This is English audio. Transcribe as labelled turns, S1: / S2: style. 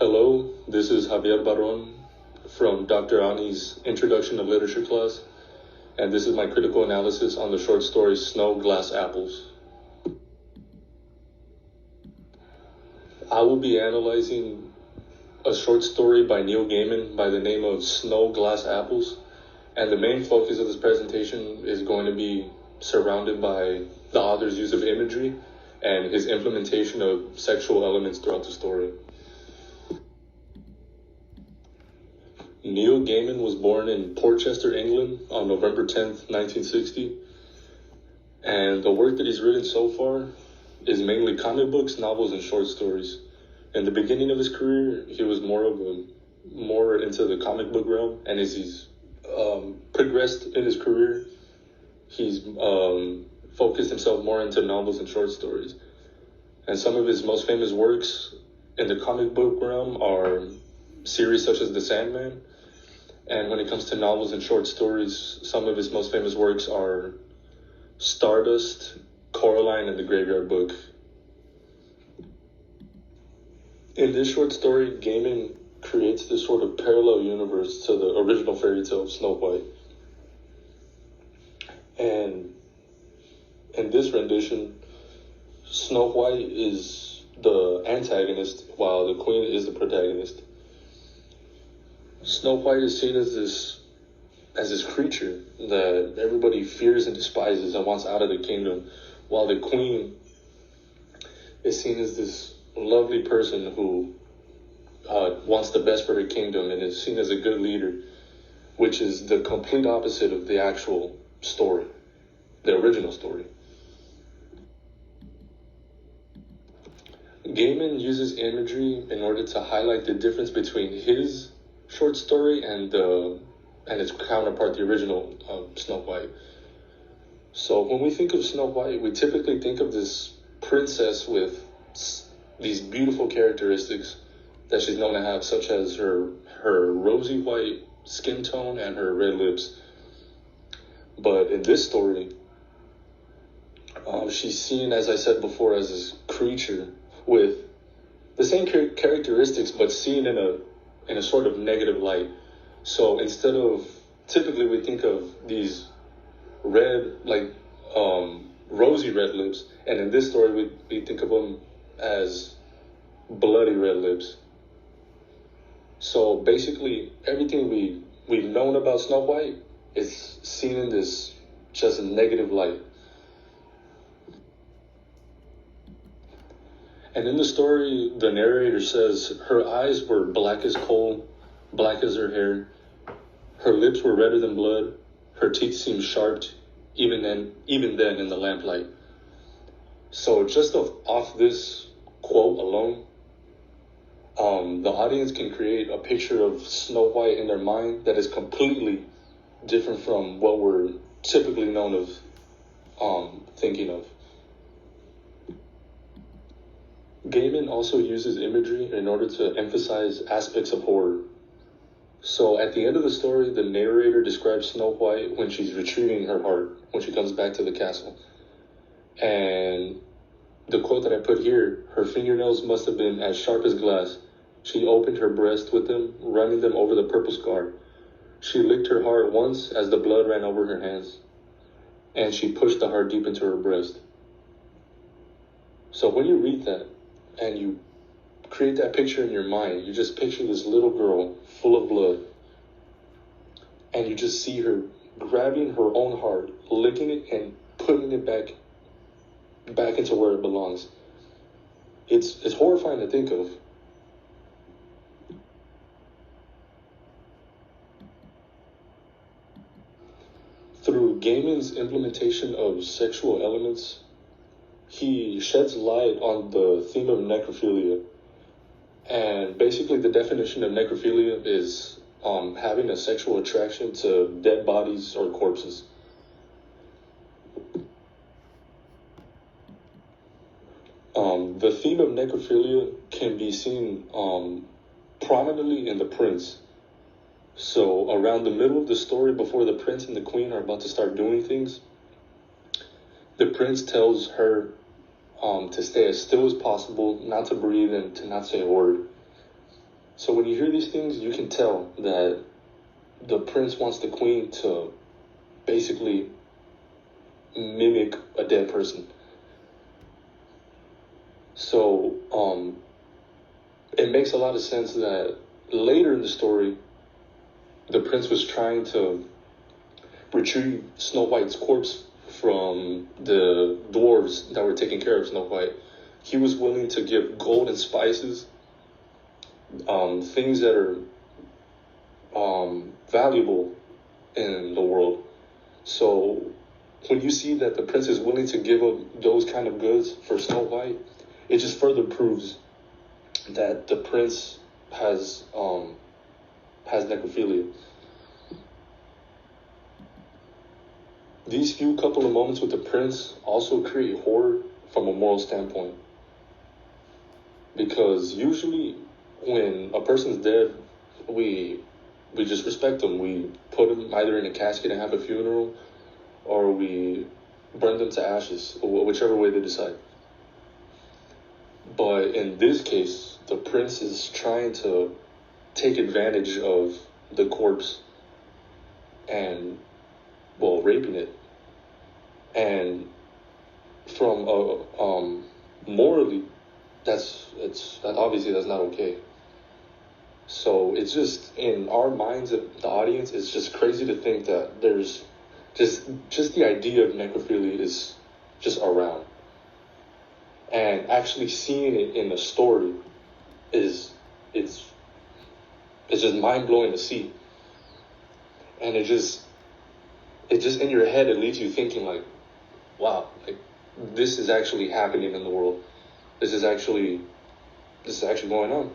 S1: Hello, this is Javier Baron from Dr. Ani's Introduction to Literature class, and this is my critical analysis on the short story Snow, Glass, Apples. I will be analyzing a short story by Neil Gaiman by the name of Snow, Glass, Apples, and the main focus of this presentation is going to be surrounded by the author's use of imagery and his implementation of sexual elements throughout the story. Neil Gaiman was born in Portchester, England on November 10th, 1960, and the work that he's written so far is mainly comic books, novels, and short stories. In the beginning of his career, he was more into the comic book realm, and as he's progressed in his career, he's focused himself more into novels and short stories. And some of his most famous works in the comic book realm are series such as The Sandman. And when it comes to novels and short stories, some of his most famous works are Stardust, Coraline, and The Graveyard Book. In this short story, Gaiman creates this sort of parallel universe to the original fairy tale of Snow White. And in this rendition, Snow White is the antagonist while the queen is the protagonist. Snow White is seen as this creature that everybody fears and despises and wants out of the kingdom, while the queen is seen as this lovely person who wants the best for her kingdom and is seen as a good leader, which is the complete opposite of the actual story, the original story. Gaiman uses imagery in order to highlight the difference between his short story and its counterpart, the original Snow White. So when we think of Snow White, we typically think of this princess with these beautiful characteristics that she's known to have, such as her rosy white skin tone and her red lips. But in this story, she's seen, as I said before, as this creature with the same characteristics, but seen in a sort of negative light. So instead of, typically we think of these red, rosy red lips, and in this story we think of them as bloody red lips. So basically everything we've known about Snow White is seen in this just negative light. And in the story, the narrator says her eyes were black as coal, black as her hair. Her lips were redder than blood. Her teeth seemed sharp, even then in the lamplight. So just off this quote alone, the audience can create a picture of Snow White in their mind that is completely different from what we're typically known of thinking of. Gaiman also uses imagery in order to emphasize aspects of horror. So at the end of the story, the narrator describes Snow White when she's retrieving her heart, when she comes back to the castle. And the quote that I put here, her fingernails must have been as sharp as glass. She opened her breast with them, running them over the purple scar. She licked her heart once as the blood ran over her hands, and she pushed the heart deep into her breast. So when you read that, and you create that picture in your mind, you just picture this little girl full of blood, and you just see her grabbing her own heart, licking it, and putting it back into where it belongs. It's horrifying to think of. Through Gaiman's implementation of sexual elements, he sheds light on the theme of necrophilia. And basically the definition of necrophilia is having a sexual attraction to dead bodies or corpses. The theme of necrophilia can be seen prominently in The Prince. So around the middle of the story, before the prince and the queen are about to start doing things, the prince tells her to stay as still as possible, not to breathe, and to not say a word. So when you hear these things, you can tell that the prince wants the queen to basically mimic a dead person. So it makes a lot of sense that later in the story, the prince was trying to retrieve Snow White's corpse from the dwarves that were taking care of Snow White. He was willing to give gold and spices, things that are valuable in the world. So when you see that the prince is willing to give up those kind of goods for Snow White, it just further proves that the prince has necrophilia. These few couple of moments with the prince also create horror from a moral standpoint. Because usually when a person's dead, we just respect them. We put them either in a casket and have a funeral, or we burn them to ashes, whichever way they decide. But in this case, the prince is trying to take advantage of the corpse and, well, raping it. And from morally, obviously that's not okay. So it's just, in our minds of the audience, it's just crazy to think that there's just the idea of necrophilia is just around. And actually seeing it in a story it's just mind blowing to see. And it just in your head, it leaves you thinking like, wow, like this is actually happening in the world. This is actually going on.